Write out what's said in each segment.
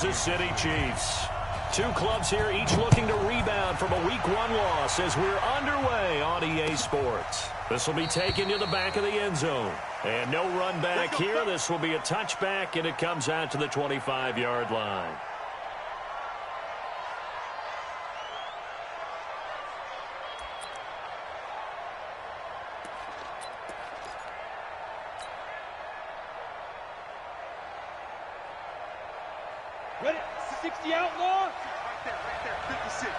The City Chiefs. Two clubs here, each looking to rebound from a Week 1 loss as we're underway on EA Sports. This will be taken to the back of the end zone. And no run back here. This will be a touchback, and it comes out to the 25-yard line. Ready? 60 outlaw. Right there, 56.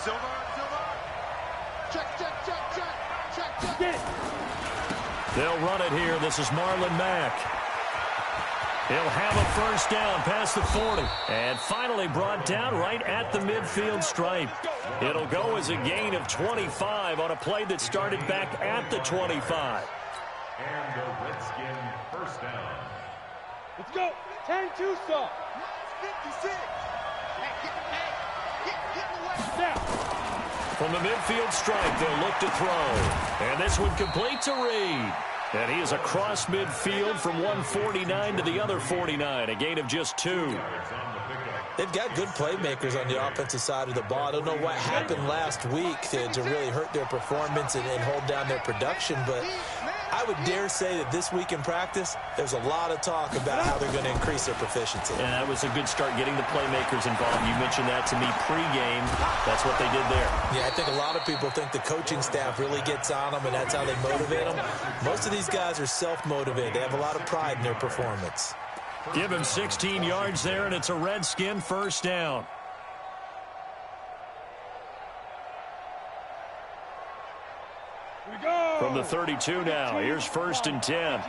Silver. Check. Get it. They'll run it here. This is Marlon Mack. He'll have a first down past the 40. And finally brought down right at the midfield stripe. It'll go as a gain of 25 on a play that started back at the 25. And the Redskin first down. Let's go. 10-2 saw. 56. Get in the way. Now. From the midfield stripe, they'll look to throw. And this one complete to Reed. And he is across midfield from 149 to the other 49. A gain of just 2. They've got good playmakers on the offensive side of the ball. I don't know what happened last week to really hurt their performance and hold down their production, but I would dare say that this week in practice, there's a lot of talk about how they're going to increase their proficiency. And that was a good start getting the playmakers involved. You mentioned that to me pregame. That's what they did there. Yeah, I think a lot of people think the coaching staff really gets on them, and that's how they motivate them. Most of these guys are self-motivated. They have a lot of pride in their performance. Give him 16 yards there, and it's a Redskin first down. Here we go. From the 32 now, here's 1st and 10.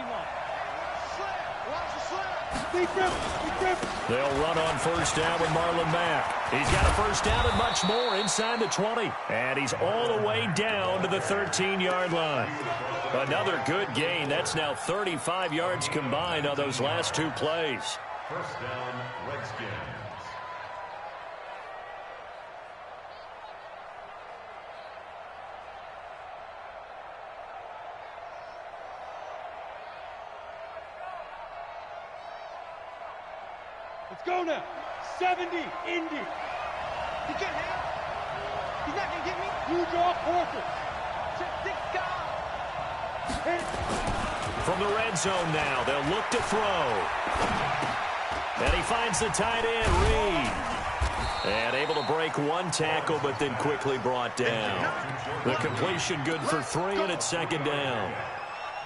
They'll run on first down with Marlon Mack. He's got a first down and much more inside the 20. And he's all the way down to the 13-yard line. Another good gain. That's now 35 yards combined on those last 2 plays. First down, Redskins. Let's go now. 70, Indy. He can't have. He's not going to get me. You draw quarters. Check God. From the red zone now, they'll look to throw. And he finds the tight end, Reed. And able to break 1 tackle, but then quickly brought down. The completion good for 3, and it's 2nd down.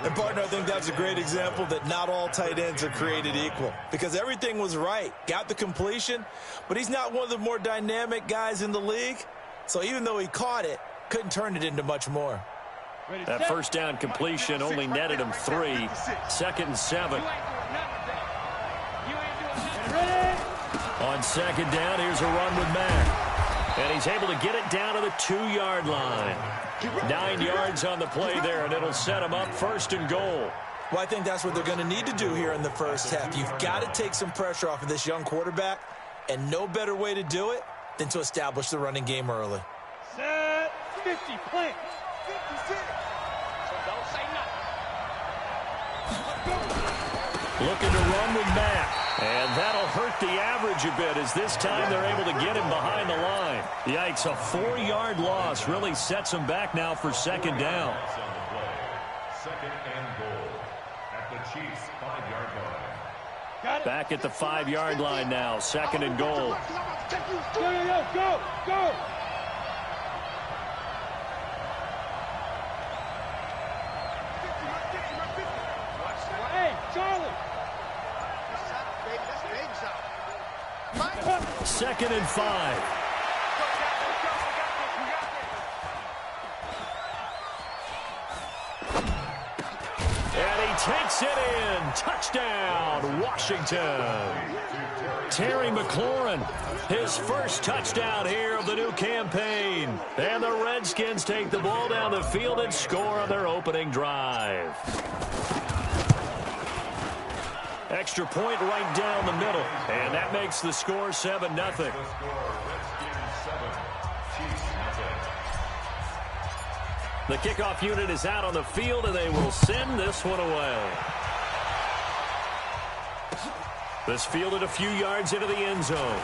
And, partner, I think that's a great example that not all tight ends are created equal, because everything was right. Got the completion, but he's not one of the more dynamic guys in the league. So even though he caught it, couldn't turn it into much more. That first down completion only netted him 3. 2nd and 7. On 2nd down, here's a run with Mack. And he's able to get it down to the 2-yard line. 9 yards on the play there, and it'll set him up 1st and goal. Well, I think that's what they're going to need to do here in the first half. You've got to take some pressure off of this young quarterback, and no better way to do it than to establish the running game early. Set 50, plant. 56. So don't say nothing. Looking to run with Mack. And that'll hurt the average a bit as this time they're able to get him behind the line. Yikes, a 4-yard loss really sets him back now for 2nd down. 2nd and goal at the Chiefs' 5-yard line. Got it. Back at the 5-yard line now, 2nd and goal. Go. Hey, Charlie. 2nd and 5. And he takes it in. Touchdown, Washington. Terry McLaurin, his first touchdown here of the new campaign. And the Redskins take the ball down the field and score on their opening drive. Extra point right down the middle. And that makes the score 7-0. The kickoff unit is out on the field, and they will send this one away. This fielded a few yards into the end zone.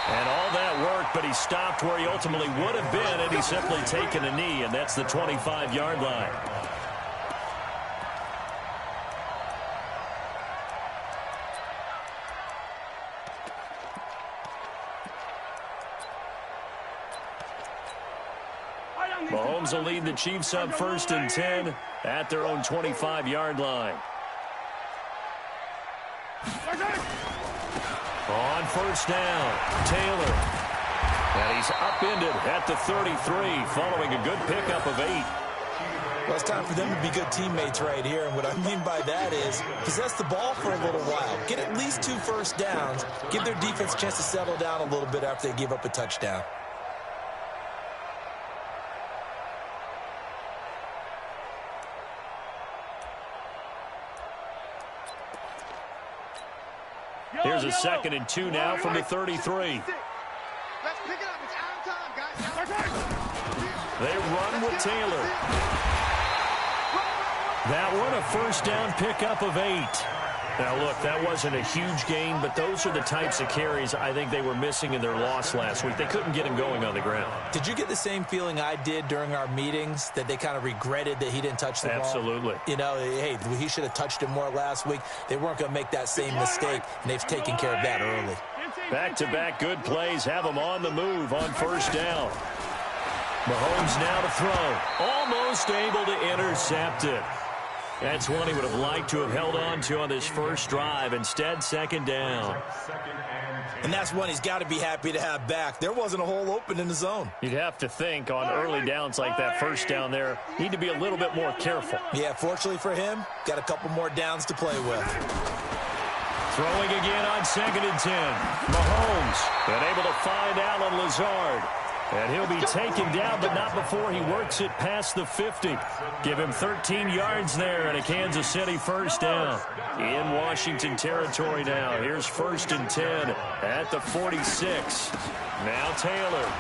And all that worked, but he stopped where he ultimately would have been, and he's simply taken a knee, and that's the 25-yard line. Mahomes will lead the Chiefs up 1st and 10 at their own 25-yard line. On 1st down, Taylor. And he's upended at the 33 following a good pickup of 8. Well, it's time for them to be good teammates right here. And what I mean by that is possess the ball for a little while. Get at least 2 first downs. Give their defense a chance to settle down a little bit after they give up a touchdown. Here's a 2nd and 2 now from the 33. Let's pick it up. It's out of time, guys. They run with Taylor. That one, a 1st down pickup of 8. Now, look, that wasn't a huge gain, but those are the types of carries I think they were missing in their loss last week. They couldn't get him going on the ground. Did you get the same feeling I did during our meetings, that they kind of regretted that he didn't touch the ball? Absolutely. You know, hey, he should have touched it more last week. They weren't going to make that same mistake, and they've taken care of that early. Back-to-back good plays have them on the move on 1st down. Mahomes now to throw. Almost able to intercept it. That's one he would have liked to have held on to on this first drive. Instead, 2nd down. And that's one he's got to be happy to have back. There wasn't a hole open in the zone. You'd have to think on early downs like that 1st down there, need to be a little bit more careful. Yeah, fortunately for him, got a couple more downs to play with. Throwing again on 2nd and 10. Mahomes been able to find Allen Lazard. And he'll be taken down, but not before he works it past the 50. Give him 13 yards there and a Kansas City 1st down. In Washington territory now. Here's 1st and 10 at the 46. Now Taylor.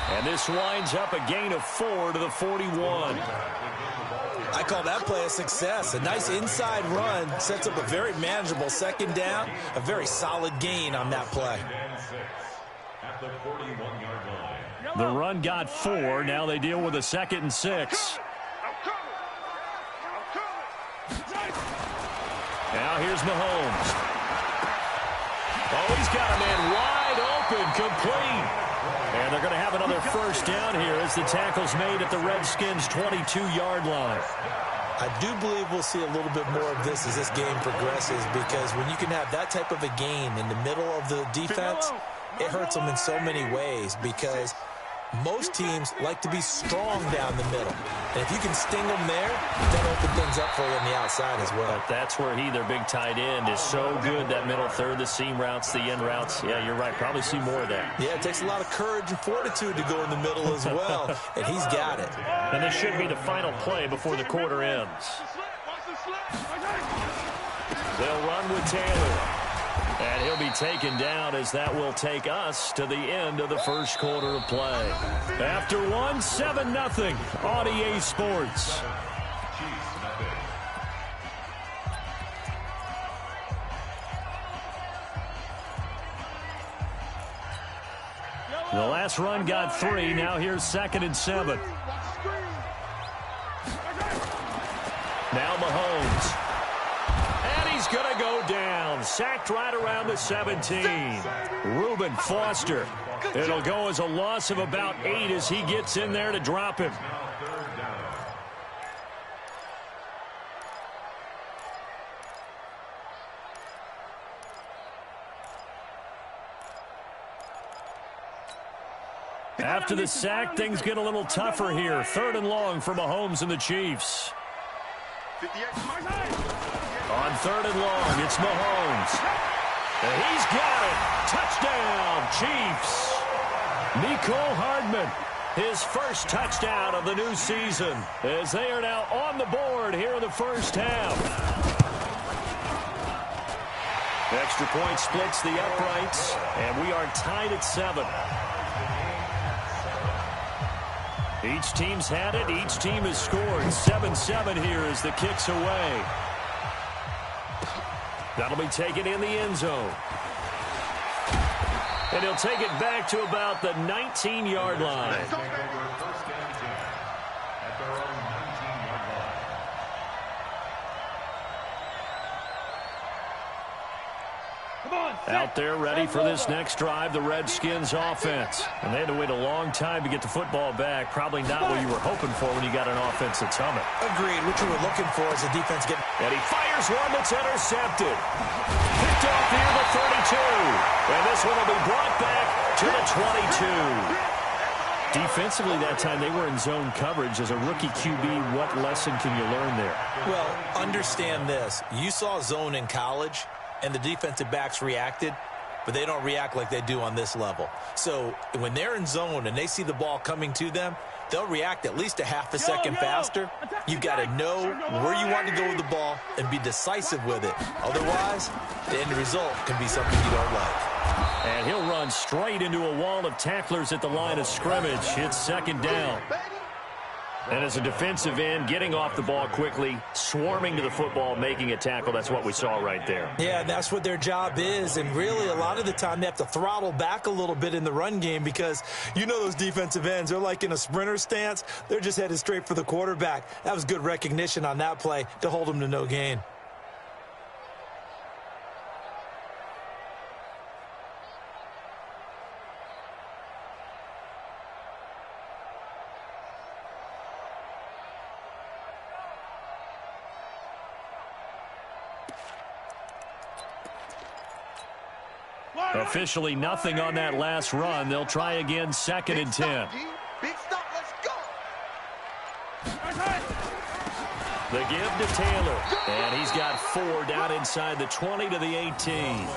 And this winds up a gain of 4 to the 41. I call that play a success. A nice inside run sets up a very manageable 2nd down. A very solid gain on that play. At the 41-yard line. The run got 4. Now they deal with a 2nd and 6. Now here's Mahomes. Oh, he's got a man wide open, complete. And they're going to have another 1st down here as the tackle's made at the Redskins' 22-yard line. I do believe we'll see a little bit more of this as this game progresses, because when you can have that type of a gain in the middle of the defense, it hurts them in so many ways, because most teams like to be strong down the middle. And if you can sting them there, that'll open things up for you on the outside as well. But that's where their big tight end, is so good, that middle third, the seam routes, the end routes. Yeah, you're right. Probably see more of that. Yeah, it takes a lot of courage and fortitude to go in the middle as well, and he's got it. And this should be the final play before the quarter ends. They'll run with Taylor. And he'll be taken down, as that will take us to the end of the first quarter of play. After one, 7-0 on EA Sports. The last run got 3. Now here's 2nd and 7. Now Mahomes. He's going to go down. Sacked right around the 17. Reuben Foster. It'll go as a loss of about 8 as he gets in there to drop him. After the sack, things get a little tougher here. 3rd and long for Mahomes and the Chiefs. On 3rd and long, it's Mahomes. And he's got it. Touchdown, Chiefs. Mecole Hardman, his first touchdown of the new season, as they are now on the board here in the first half. Extra point splits the uprights, and we are tied at 7. Each team's had it. Each team has scored. 7-7 here as the kick's away. That'll be taken in the end zone. And he'll take it back to about the 19-yard line. Out there ready for this next drive, the Redskins offense. And they had to wait a long time to get the football back. Probably not what you were hoping for when you got an offense that's humming. Agreed. What you were looking for is a defense getting... And he fires one that's intercepted. Picked off near the 32. And this one will be brought back to the 22. Defensively that time, they were in zone coverage. As a rookie QB, what lesson can you learn there? Well, understand this. You saw zone in college, and the defensive backs reacted, but they don't react like they do on this level. So when they're in zone and they see the ball coming to them, they'll react at least a half a second faster. You've got to know where you want to go with the ball and be decisive with it. Otherwise, the end result can be something you don't like. And he'll run straight into a wall of tacklers at the line of scrimmage. It's second down. And as a defensive end, getting off the ball quickly, swarming to the football, making a tackle, that's what we saw right there. Yeah, that's what their job is. And really, a lot of the time, they have to throttle back a little bit in the run game because you know those defensive ends, they're like in a sprinter stance. They're just headed straight for the quarterback. That was good recognition on that play to hold them to no gain. Officially nothing on that last run. They'll try again, 2nd and 10. Big stop, let's go. The give to Taylor. And he's got 4 down inside the 20 to the 18.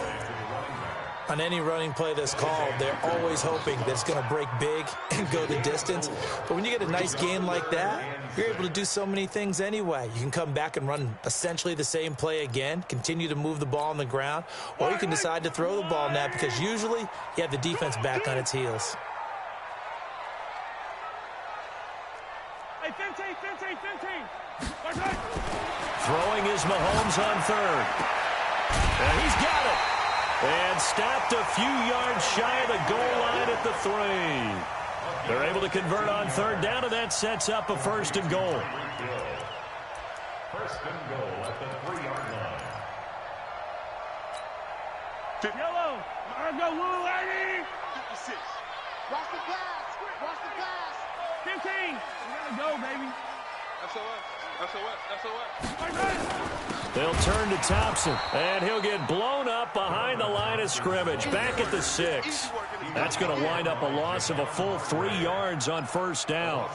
On any running play that's called, they're always hoping that it's going to break big and go the distance. But when you get a nice gain like that, you're able to do so many things anyway. You can come back and run essentially the same play again, continue to move the ball on the ground, or you can decide to throw the ball now because usually you have the defense back on its heels. Hey, 15. Throwing is Mahomes on 3rd. And he's got it. And stopped a few yards shy of the goal line at the 3. They're able to convert on 3rd down, and that sets up a 1st and goal. 1st and goal at the 3-yard line. Yellow. Go, Lou, lady. 56. Watch the glass. Watch the glass. 15. We gotta go, baby. SOS. They'll turn to Thompson, and he'll get blown up behind the line of scrimmage, back at the 6. That's going to wind up a loss of a full 3 yards on 1st down.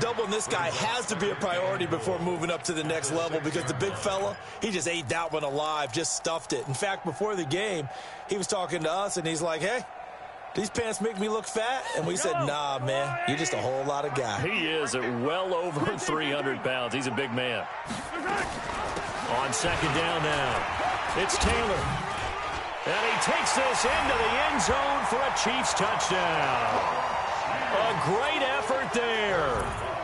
Doubling this guy has to be a priority before moving up to the next level because the big fella, he just ate that one alive, just stuffed it. In fact, before the game, he was talking to us, and he's like, hey, these pants make me look fat? And we said, nah, man, you're just a whole lot of guy. He is at well over 300 pounds. He's a big man. On 2nd down now, it's Taylor. And he takes this into the end zone for a Chiefs touchdown. A great effort there.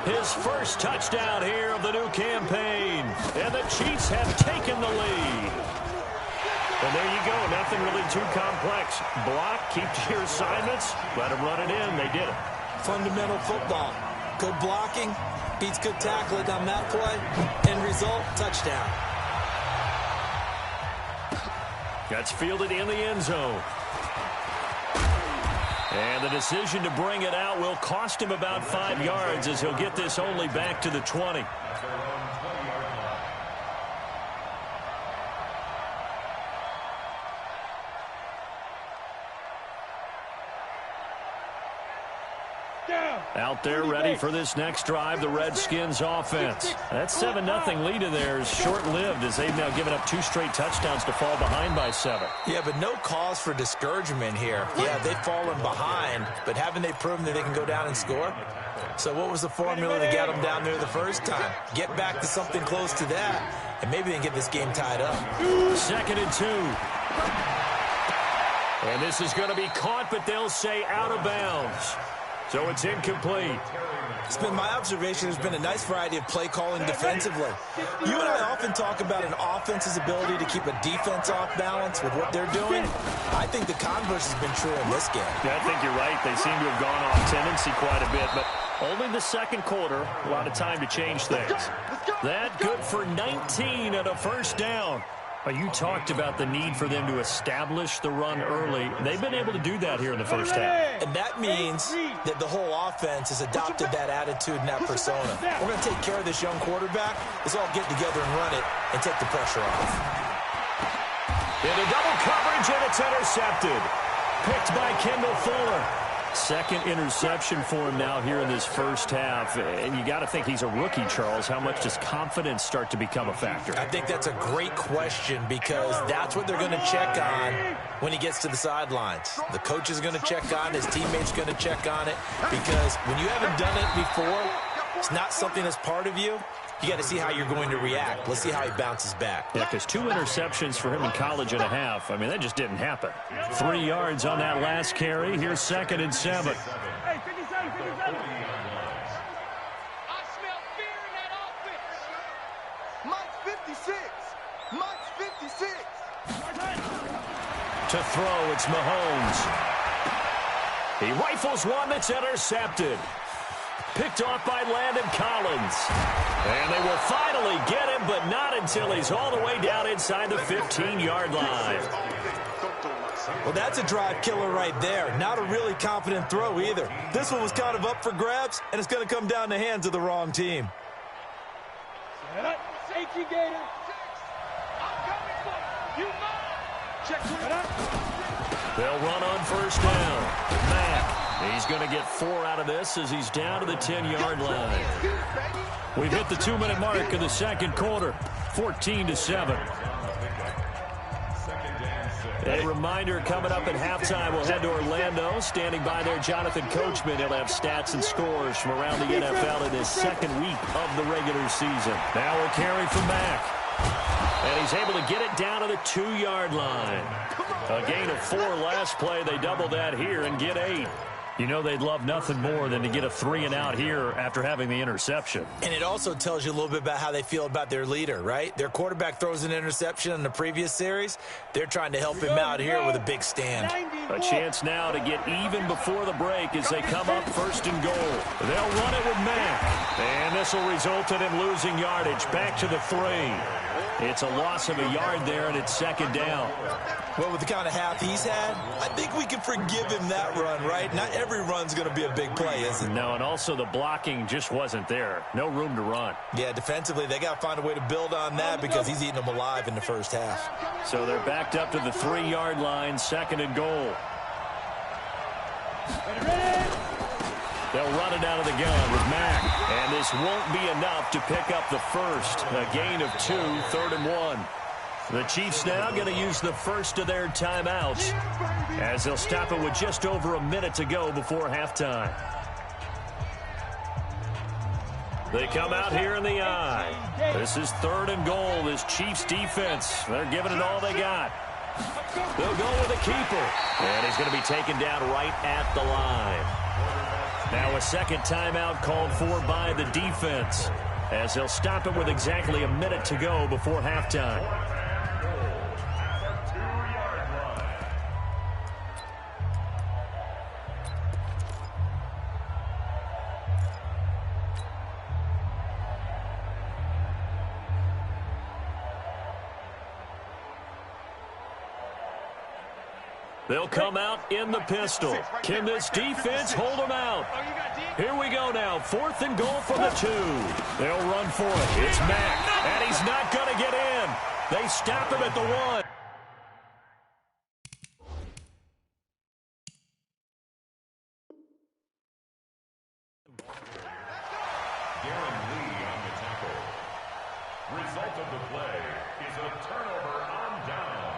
His first touchdown here of the new campaign. And the Chiefs have taken the lead. And there you go. Nothing really too complex. Block, keep to your assignments, let them run it in. They did it. Fundamental football. Good blocking beats good tackling on that play. End result, touchdown. That's fielded in the end zone. And the decision to bring it out will cost him about 5 yards as he'll get this only back to the 20. Out there ready for this next drive, the Redskins offense. That 7-0 lead of theirs short-lived as they've now given up 2 straight touchdowns to fall behind by 7. Yeah, but no cause for discouragement here. Yeah, they've fallen behind, but haven't they proven that they can go down and score? So what was the formula to get them down there the first time? Get back to something close to that, and maybe they can get this game tied up. 2nd and 2. And this is going to be caught, but they'll say out of bounds. So it's incomplete. It's been my observation there's been a nice variety of play calling defensively. You and I often talk about an offense's ability to keep a defense off balance with what they're doing. I think the converse has been true in this game. Yeah, I think you're right. They seem to have gone off tendency quite a bit, but only the second quarter, a lot of time to change things. That good for 19 and a first down. You talked about the need for them to establish the run early. They've been able to do that here in the first half. And that means that the whole offense has adopted that attitude and that persona. We're going to take care of this young quarterback. Let's all get together and run it and take the pressure off. Into double coverage, and it's intercepted. Picked by Kendall Fuller. Second interception for him now here in this first half. And you got to think he's a rookie, Charles. How much does confidence start to become a factor? I think that's a great question because that's what they're going to check on when he gets to the sidelines. The coach is going to check on it. His teammates are going to check on it because when you haven't done it before, it's not something that's part of you. You got to see how you're going to react. Let's see how he bounces back. Yeah, because 2 interceptions for him in college and a half. I mean, that just didn't happen. 3 yards on that last carry. Here's 2nd and 7. Hey, 57, 57. I smell fear in that offense. Mike's 56. Mike's 56. To throw, it's Mahomes. He rifles one that's intercepted. Picked off by Landon Collins. And they will finally get him, but not until he's all the way down inside the 15-yard line. Well, that's a drive killer right there. Not a really confident throw either. This one was kind of up for grabs, and it's going to come down the hands of the wrong team. Safety Gator. I'm coming for you. You know. Check it out. They'll run on first down. Mack. He's going to get 4 out of this as he's down to the 10-yard line. We've hit the 2-minute mark of the second quarter, 14-7. A reminder coming up at halftime, we'll head to Orlando. Standing by there, Jonathan Coachman. He'll have stats and scores from around the NFL in his second week of the regular season. Now we'll carry from Mack. And he's able to get it down to the 2-yard line. A gain of 4 last play. They double that here and get 8. You know they'd love nothing more than to get a 3-and-out here after having the interception. And it also tells you a little bit about how they feel about their leader, right? Their quarterback throws an interception in the previous series. They're trying to help him out here with a big stand. A chance now to get even before the break as they come up 1st and goal. They'll run it with Mack. And this will result in him losing yardage. Back to the 3. It's a loss of a yard there, and it's 2nd down. Well, with the kind of half he's had, I think we can forgive him that run, right? Not every run's going to be a big play, is it? No, and also the blocking just wasn't there. No room to run. Yeah, defensively, they got to find a way to build on that because he's eating them alive in the first half. So they're backed up to the 3-yard line, 2nd and goal. They'll run it out of the gun with Mack. And this won't be enough to pick up the first. A gain of 2, 3rd and 1. The Chiefs now going to use the first of their timeouts as they'll stop it with just over a minute to go before halftime. They come out here in the eye. This is 3rd and goal. This Chiefs defense, they're giving it all they got. They'll go with a keeper. And he's going to be taken down right at the line. Now a second timeout called for by the defense as they'll stop it with exactly a minute to go before halftime. They'll come out in the pistol. Can this defense hold them out? Here we go now. 4th and goal from the 2. They'll run for it. It's Mack. And he's not going to get in. They stop him at the 1. Result of the play is a turnover on downs.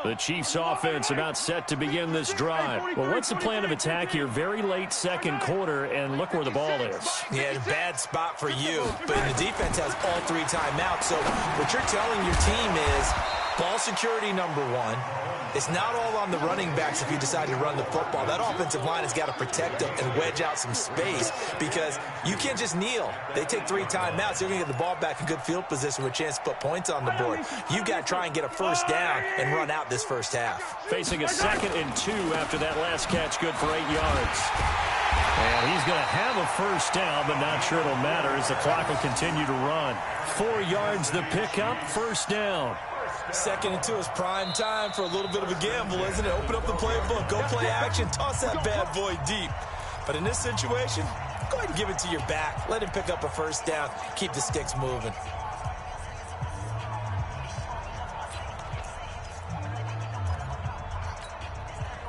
The Chiefs offense about set to begin this drive. Well, what's the plan of attack here? Very late second quarter, and look where the ball is. Yeah, a bad spot for you, but the defense has all 3 timeouts. So what you're telling your team is ball security number 1. It's not all on the running backs if you decide to run the football. That offensive line has got to protect them and wedge out some space because you can't just kneel. They take 3 timeouts. They're going to get the ball back in good field position with a chance to put points on the board. You've got to try and get a first down and run out this first half. Facing a 2nd and 2 after that last catch, good for 8 yards. And he's going to have a first down, but not sure it'll matter as the clock will continue to run. 4 yards the pickup, first down. 2nd and 2 is prime time for a little bit of a gamble, isn't it? Open up the playbook, go play action, toss that bad boy deep. But in this situation, go ahead and give it to your back. Let him pick up a first down, keep the sticks moving.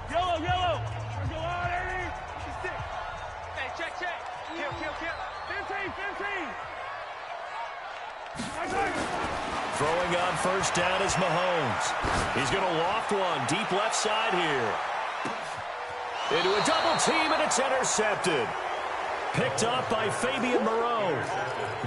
Yellow, yellow. Go on, Eddie. Hey, check. Kill. 15. Throwing on first down is Mahomes. He's going to loft one deep left side here. Into a double team, and it's intercepted. Picked up by Fabian Moreau.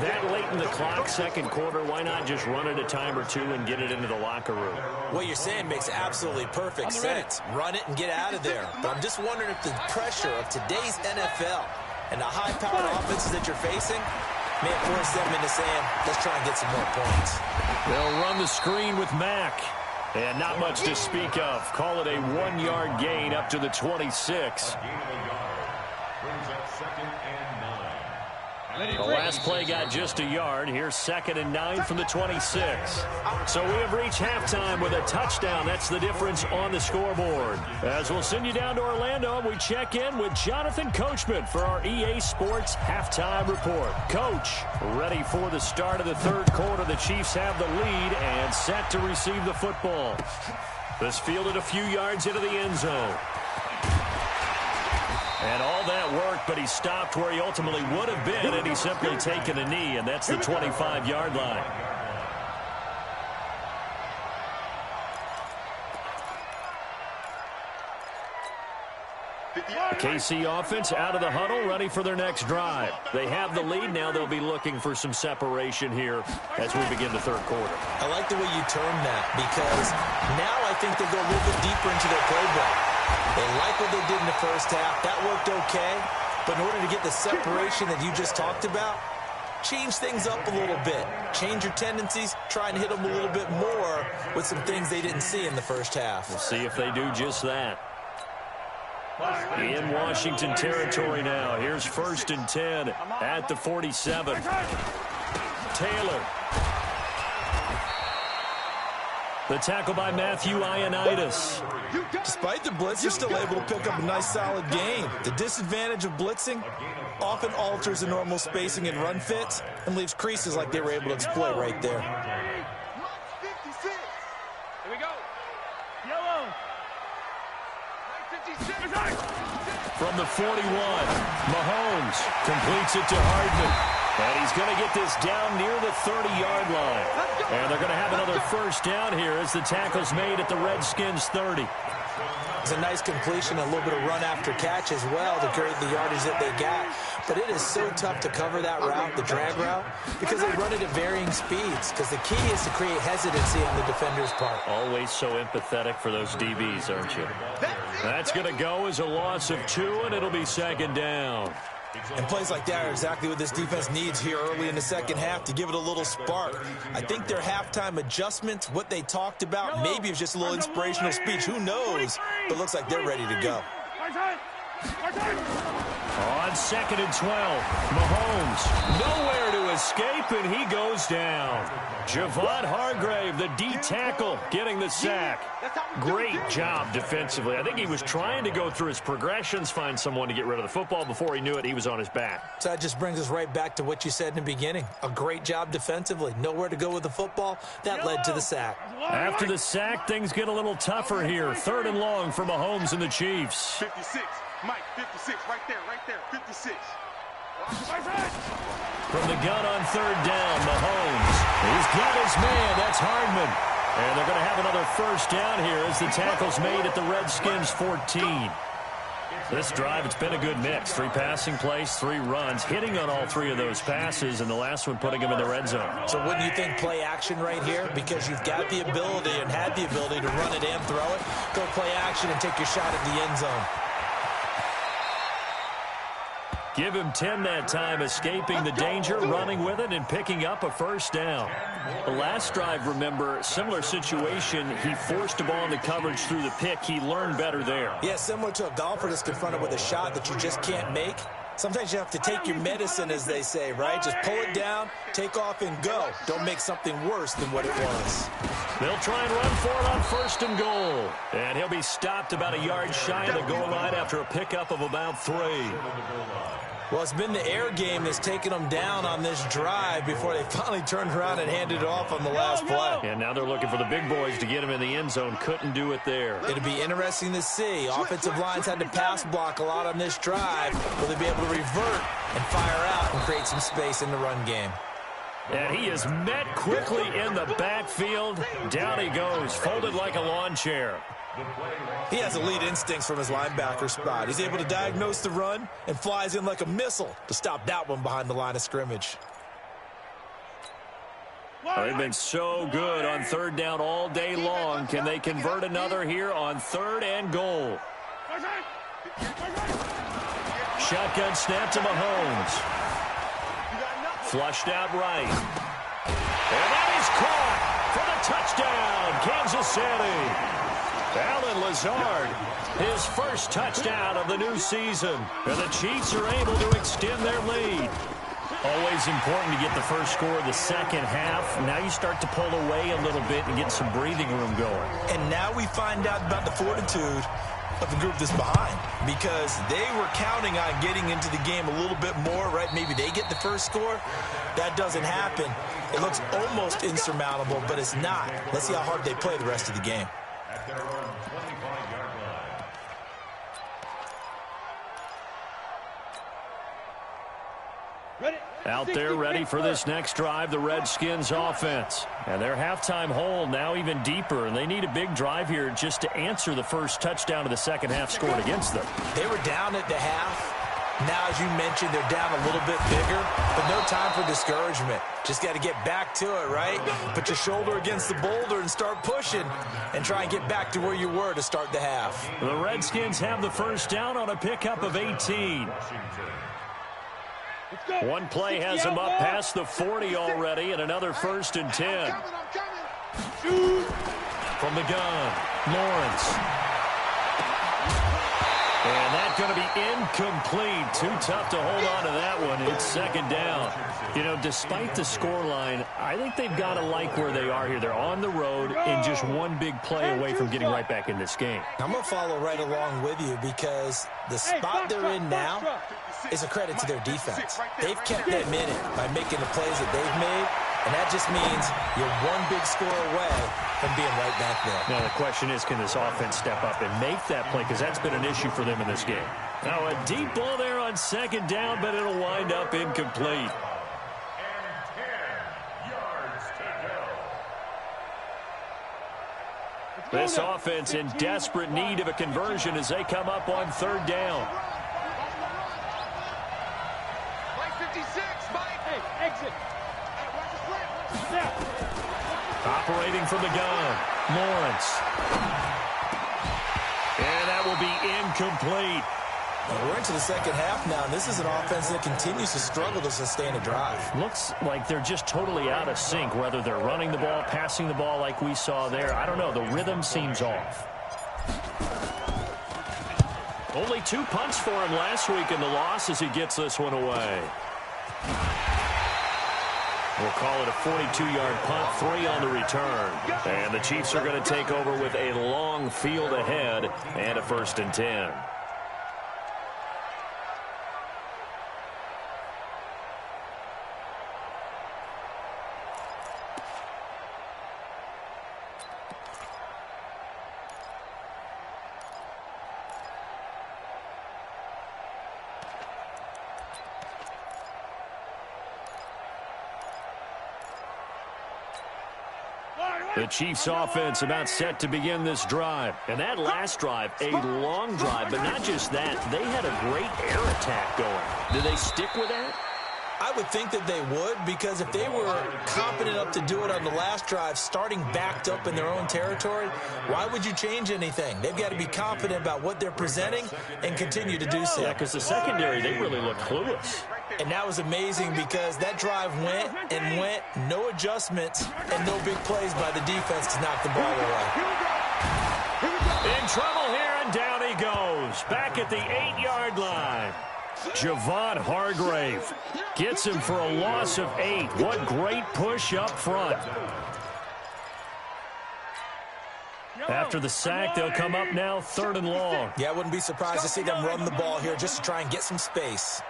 That late in the clock, second quarter, why not just run it a time or 2 and get it into the locker room? What you're saying makes absolutely perfect sense. Run it and get out of there. But I'm just wondering if the pressure of today's NFL and the high-powered offenses that you're facing may force them into saying, let's try and get some more points. They'll run the screen with Mack. And not much to speak of. Call it a 1-yard gain up to the 26. The last play got just a yard. Here's 2nd and 9 from the 26. So we have reached halftime with a touchdown. That's the difference on the scoreboard. As we'll send you down to Orlando, we check in with Jonathan Coachman for our EA Sports Halftime Report. Coach, ready for the start of the third quarter. The Chiefs have the lead and set to receive the football. This fielded a few yards into the end zone. And all that worked, but he stopped where he ultimately would have been, and he's simply taken a knee, and that's the 25-yard line. KC offense out of the huddle, ready for their next drive. They have the lead. Now they'll be looking for some separation here as we begin the third quarter. I like the way you termed that because now I think they go a little bit deeper into their playbook. They like what they did in the first half. That worked okay. But in order to get the separation that you just talked about, change things up a little bit. Change your tendencies. Try and hit them a little bit more with some things they didn't see in the first half. We'll see if they do just that. In Washington territory now. Here's 1st and 10 at the 47. Taylor. The tackle by Matthew Ioannidis. Despite the blitz, they're still able to pick up a nice solid gain. The disadvantage of blitzing often alters the normal spacing and run fits and leaves creases like they were able to exploit right there. Mike 56. Here we go. Yellow. Mike 56. From the 41, Mahomes completes it to Hardman. And he's going to get this down near the 30-yard line. And they're going to have another first down here as the tackle's made at the Redskins 30. It's a nice completion, a little bit of run after catch as well to create the yardage that they got. But it is so tough to cover that route, the drag route, because they run it at varying speeds. Because the key is to create hesitancy on the defender's part. Always so empathetic for those DBs, aren't you? That's going to go as a loss of 2, and it'll be 2nd down. And plays like that are exactly what this defense needs here early in the second half to give it a little spark. I think their halftime adjustments, what they talked about, maybe it was just a little inspirational speech. Who knows? But it looks like they're ready to go. On 2nd and 12, Mahomes nowhere to escape, and he goes down. Javon Hargrave, the D tackle, getting the sack. Great job defensively. I think he was trying to go through his progressions, find someone to get rid of the football. Before he knew it, he was on his back. So that just brings us right back to what you said in the beginning. A great job defensively. Nowhere to go with the football. That led to the sack. After the sack, things get a little tougher here. 3rd and long for Mahomes and the Chiefs. 56. Mike 56. Right there. 56. From the gun on 3rd down, Mahomes. He's got his man. That's Hardman. And they're going to have another first down here as the tackle's made at the Redskins 14. This drive, it's been a good mix. 3 passing plays, 3 runs, hitting on all 3 of those passes, and the last one putting them in the red zone. So wouldn't you think play action right here? Because you've got the ability and had the ability to run it and throw it. Go play action and take your shot at the end zone. Give him 10 that time, escaping the danger, running with it, and picking up a first down. The last drive, remember, similar situation. He forced a ball into coverage through the pick. He learned better there. Yeah, similar to a golfer that's confronted with a shot that you just can't make. Sometimes you have to take your medicine, as they say, right? Just pull it down, take off, and go. Don't make something worse than what it was. They'll try and run for it on 1st and goal. And he'll be stopped about a yard shy of the goal line after a pickup of about 3. Well, it's been the air game that's taken them down on this drive before they finally turned around and handed it off on the last play. And now they're looking for the big boys to get him in the end zone. Couldn't do it there. It'll be interesting to see. Offensive lines had to pass block a lot on this drive. Will they be able to revert and fire out and create some space in the run game? And he is met quickly in the backfield. Down he goes, folded like a lawn chair. He has elite instincts from his linebacker spot. He's able to diagnose the run and flies in like a missile to stop that one behind the line of scrimmage. They've been so good on 3rd down all day long. Can they convert another here on 3rd and goal? Shotgun snap to Mahomes. Flushed out right. And that is caught for the touchdown, Kansas City. Alan Lazard, his first touchdown of the new season. And the Chiefs are able to extend their lead. Always important to get the first score of the second half. Now you start to pull away a little bit and get some breathing room going. And now we find out about the fortitude of the group that's behind, because they were counting on getting into the game a little bit more, right? Maybe they get the first score. That doesn't happen. It looks almost insurmountable, but it's not. Let's see how hard they play the rest of the game. At their own 25-yard line. Out there ready for this next drive, the Redskins offense. And their halftime hole now even deeper, and they need a big drive here just to answer the first touchdown of the second half scored against them. They were down at the half. Now, as you mentioned, they're down a little bit bigger, but no time for discouragement. Just got to get back to it, right? Put your shoulder against the boulder and start pushing and try and get back to where you were to start the half. The Redskins have the first down on a pickup of 18. One play has him up past the 40 already, and another 1st and 10. From the gun, Lawrence. And that's going to be incomplete. Too tough to hold on to that one. It's 2nd down. You know, despite the scoreline, I think they've got to like where they are here. They're on the road and just one big play away from getting right back in this game. I'm going to follow right along with you, because the spot they're in now is a credit to their defense. They've kept them in it by making the plays that they've made, and that just means you're one big score away from being right back there. Now the question is, can this offense step up and make that play, because that's been an issue for them in this game. Now a deep ball there on 2nd down, but it'll wind up incomplete. And 10 yards to go. This offense in desperate need of a conversion as they come up on 3rd down. Operating from the gun, Lawrence. And that will be incomplete. Well, we're into the second half now, and this is an offense that continues to struggle to sustain a drive. Looks like they're just totally out of sync, whether they're running the ball, passing the ball like we saw there. I don't know. The rhythm seems off. Only 2 punts for him last week in the loss as he gets this one away. We'll call it a 42-yard punt, 3 on the return. And the Chiefs are going to take over with a long field ahead and a 1st and 10. The Chiefs offense about set to begin this drive. And that last drive, a long drive, but not just that. They had a great air attack going. Do they stick with that? I would think that they would, because if they were confident enough to do it on the last drive, starting backed up in their own territory, why would you change anything? They've got to be confident about what they're presenting and continue to do so. Yeah, because the secondary, they really looked clueless. And that was amazing because that drive went and went, no adjustments, and no big plays by the defense to knock the ball away. In trouble here, and down he goes. Back at the 8-yard line. Javon Hargrave gets him for a loss of 8. What great push up front. After the sack, they'll come up now 3rd and long. Yeah, I wouldn't be surprised to see them run the ball here just to try and get some space.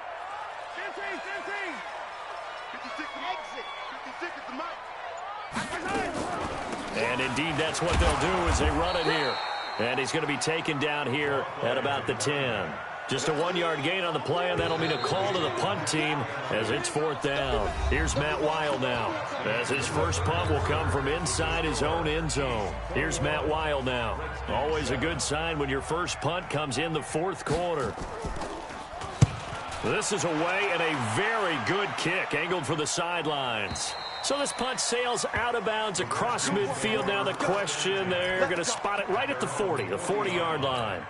And indeed, that's what they'll do as they run it here. And he's going to be taken down here at about the 10. Just a 1-yard gain on the play, and that'll mean a call to the punt team as it's 4th down. Here's Matt Wild now, as his first punt will come from inside his own end zone. Here's Matt Wild now. Always a good sign when your first punt comes in the 4th quarter. This is away, and a very good kick, angled for the sidelines. So this punt sails out of bounds across midfield. Now the question, they're going to spot it right at the 40, the 40-yard line.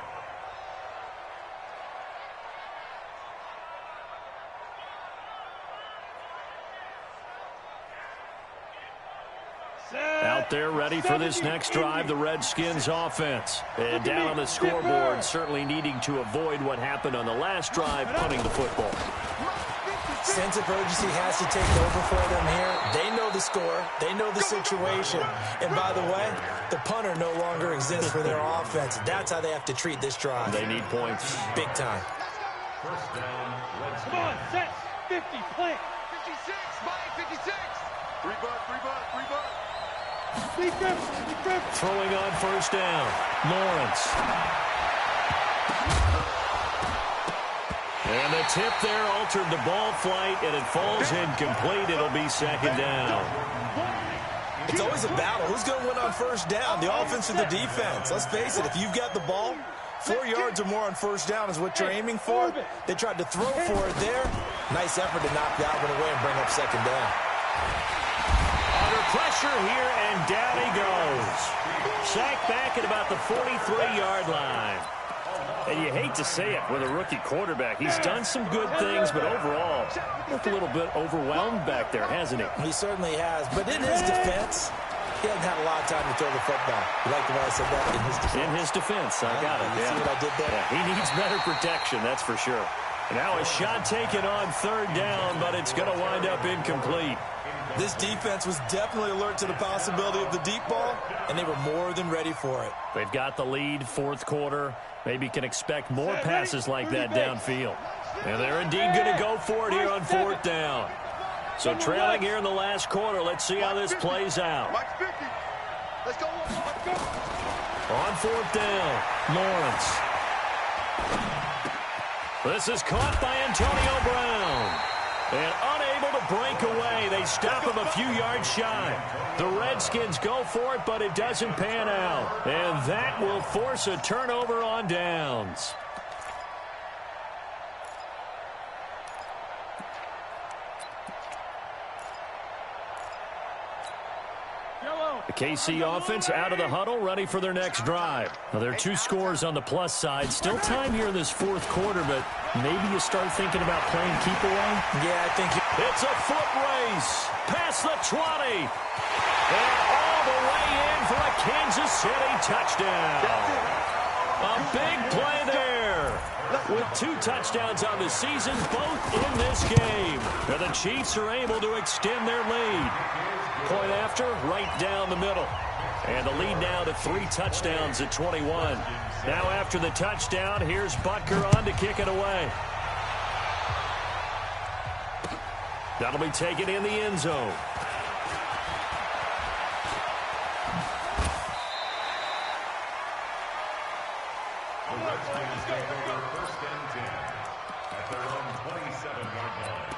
Out there ready for this next drive, the Redskins offense. And down on the scoreboard, certainly needing to avoid what happened on the last drive, punting the football. Sense of urgency has to take over for them here. They know the score. They know the situation. And by the way, the punter no longer exists for their offense. That's how they have to treat this drive. They need points. Big time. Come on, set, 50, plant. 56, Mike, 56. 3 bucks. Throwing on 1st down, Lawrence. And the tip there altered the ball flight, and it falls incomplete. It'll be 2nd down. It's always a battle. Who's going to win on 1st down, the offense or the defense? Let's face it, if you've got the ball, 4 yards or more on 1st down is what you're aiming for. They tried to throw for it there. Nice effort to knock that one away and bring up 2nd down. Under pressure here, and down he goes. Sacked back at about the 43-yard line. And you hate to say it with a rookie quarterback. He's done some good things, but overall, looked a little bit overwhelmed back there, hasn't he? He certainly has. But in his defense, he hasn't had a lot of time to throw the football. You like the way I said that? In his defense. In his defense, I got it. You see what I did there? Yeah, he needs better protection, that's for sure. Now a shot taken on 3rd down, but it's going to wind up incomplete. This defense was definitely alert to the possibility of the deep ball, and they were more than ready for it. They've got the lead, 4th quarter. Maybe can expect more passes like that downfield. And they're indeed going to go for it here on 4th down. So trailing here in the last quarter. Let's see how this plays out. Let's go. On 4th down, Lawrence. This is caught by Antonio Brown. And unable to break away. They stop him a few yards shy. The Redskins go for it, but it doesn't pan out. And that will force a turnover on downs. The KC offense out of the huddle, ready for their next drive. Now, there are 2 scores on the plus side. Still time here in this 4th quarter, but maybe you start thinking about playing keep away. Yeah, I think it's a foot race past the 20. And all the way in for a Kansas City touchdown. A big play there. With 2 touchdowns on the season, both in this game. Now the Chiefs are able to extend their lead. Point after, right down the middle. And the lead now to 3 touchdowns at 21. Now after the touchdown, here's Butker on to kick it away. That'll be taken in the end zone. The Redskins take over 1st and 10 at their own 27-yard line.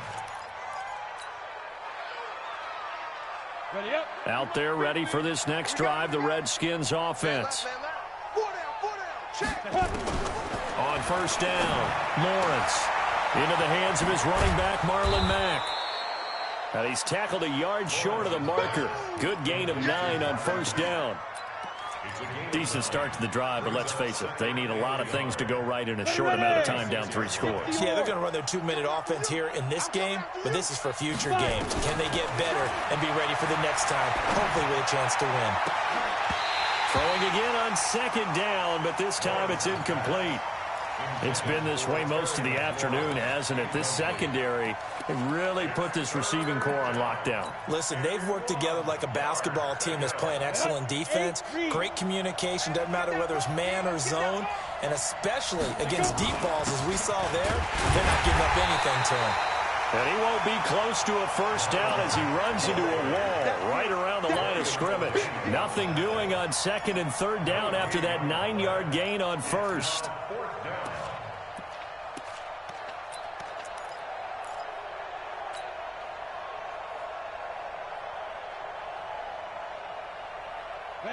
Out there ready for this next drive, the Redskins offense. On first down, Lawrence into the hands of his running back, Marlon Mack. And he's tackled a yard short of the marker. Good gain of 9 on first down. Decent start to the drive, but let's face it, they need a lot of things to go right in a short amount of time, down 3 scores. Yeah, they're going to run their 2-minute offense here in this game, but this is for future games. Can they get better and be ready for the next time, hopefully with a chance to win? Throwing again on second down, but this time it's incomplete. It's been this way most of the afternoon, hasn't it? This secondary really put this receiving core on lockdown. Listen, they've worked together like a basketball team that's playing excellent defense. Great communication, doesn't matter whether it's man or zone, and especially against deep balls, as we saw there, they're not giving up anything to him. And he won't be close to a first down as he runs into a wall right around the line of scrimmage. Nothing doing on second and third down after that 9-yard gain on first.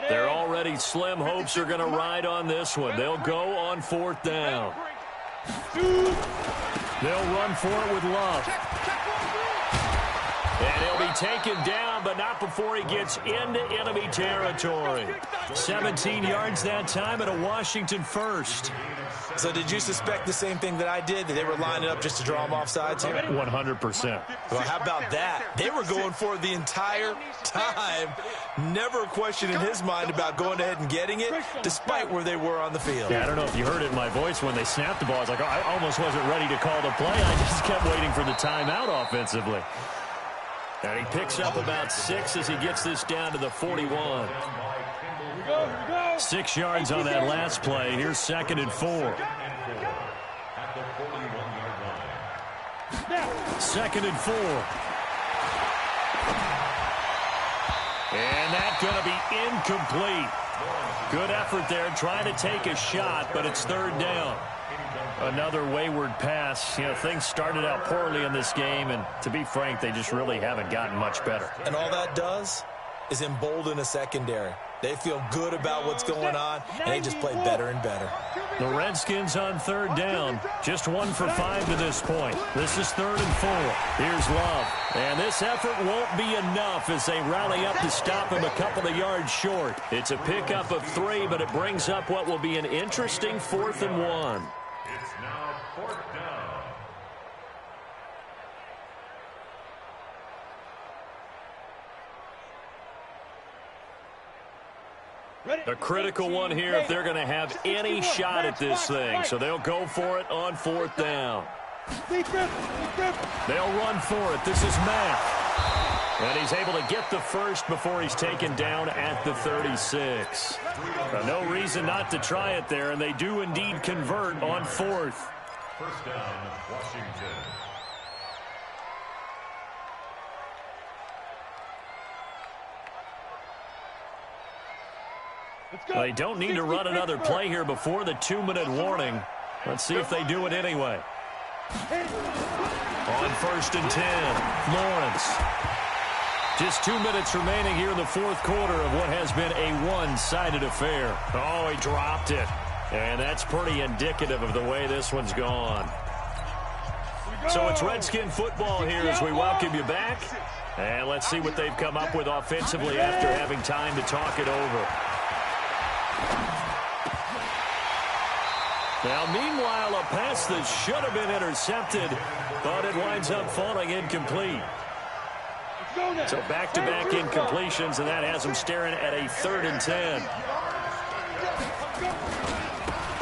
Their already slim hopes are going to ride on this one. They'll go on fourth down. They'll run for it with Love. And he'll be taken down, but not before he gets into enemy territory. 17 yards that time and a Washington first. So did you suspect the same thing that I did, that they were lining up just to draw them off sides here? 100%. Well, how about that? They were going for it the entire time. Never a question in his mind about going ahead and getting it, despite where they were on the field. Yeah, I don't know if you heard it in my voice when they snapped the ball. I was like, oh, I almost wasn't ready to call the play. I just kept waiting for the timeout offensively. And he picks up about 6 as he gets this down to the 41. 6 yards on that last play. Here's 2nd and 4. 2nd and 4. And that's going to be incomplete. Good effort there trying to take a shot, but it's 3rd down. Another wayward pass. You know, things started out poorly in this game, and to be frank, they just really haven't gotten much better. And all that does is embolden a secondary. They feel good about what's going on, and they just play better and better. The Redskins on 3rd down. Just 1 for 5 to this point. This is 3rd and 4. Here's Love. And this effort won't be enough as they rally up to stop him a couple of yards short. It's a pickup of 3, but it brings up what will be an interesting 4th and 1. It's now 4th down. A critical one here if they're going to have any shot at this thing. So they'll go for it on 4th down. They'll run for it. This is Mack. And he's able to get the first before he's taken down at the 36. No reason not to try it there, and they do indeed convert on 4th. First down, Washington. They don't need to run another play here before the 2-minute warning. Let's see if they do it anyway. On 1st and 10, Lawrence. Just 2 minutes remaining here in the 4th quarter of what has been a one-sided affair. Oh, he dropped it. And that's pretty indicative of the way this one's gone. So it's Redskin football here as we welcome you back. And let's see what they've come up with offensively after having time to talk it over. Now, meanwhile, a pass that should have been intercepted, but it winds up falling incomplete. So back-to-back incompletions, and that has them staring at a 3rd and 10.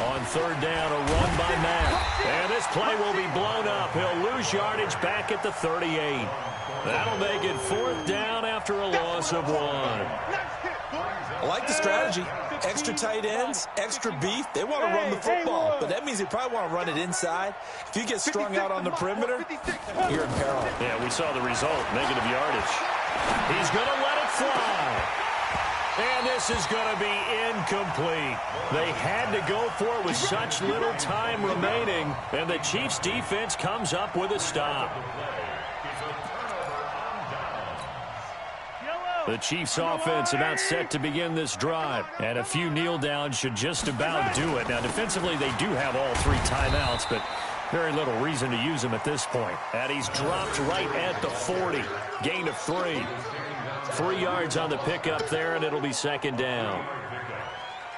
On 3rd down, a run by Mack. And this play will be blown up. He'll lose yardage back at the 38. That'll make it 4th down after a loss of 1. I like the strategy. Extra tight ends, extra beef. They want to run the football, but that means they probably want to run it inside. If you get strung out on the perimeter, you're in peril. Yeah, we saw the result, negative yardage. He's going to let it fly. And this is going to be incomplete. They had to go for it with such little time remaining, and the Chiefs' defense comes up with a stop. The Chiefs offense about set to begin this drive. And a few kneel downs should just about do it. Now, defensively, they do have all 3 timeouts, but very little reason to use them at this point. And he's dropped right at the 40. Gain of 3. 3 yards on the pickup there, and it'll be second down.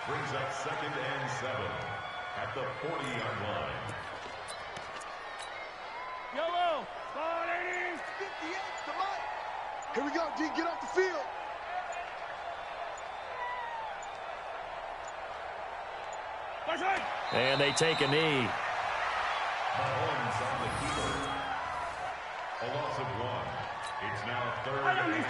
Brings up 2nd and 7 at the 40-yard line. Yellow. Ball 80. 58 to Mike. Here we go, D. Get off the field. And they take a knee. Mahomes on the keeper. A loss of 1. It's now 3rd and 9.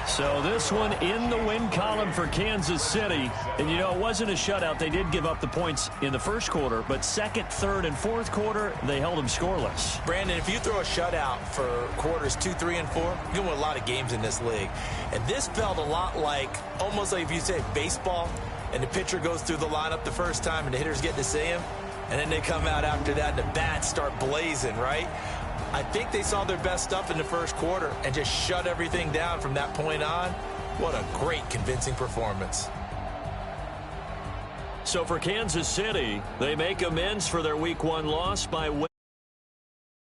So this one in the win column for Kansas City. And, you know, it wasn't a shutout. They did give up the points in the first quarter, but second, third, and fourth quarter, they held them scoreless. Brandon, if you throw a shutout for quarters 2, 3, and 4, you can win a lot of games in this league. And this felt a lot like, almost like if you say baseball, and the pitcher goes through the lineup the first time and the hitters get to see him, and then they come out after that and the bats start blazing, right? I think they saw their best stuff in the first quarter and just shut everything down from that point on. What a great, convincing performance. So for Kansas City, they make amends for their Week 1 loss by winning.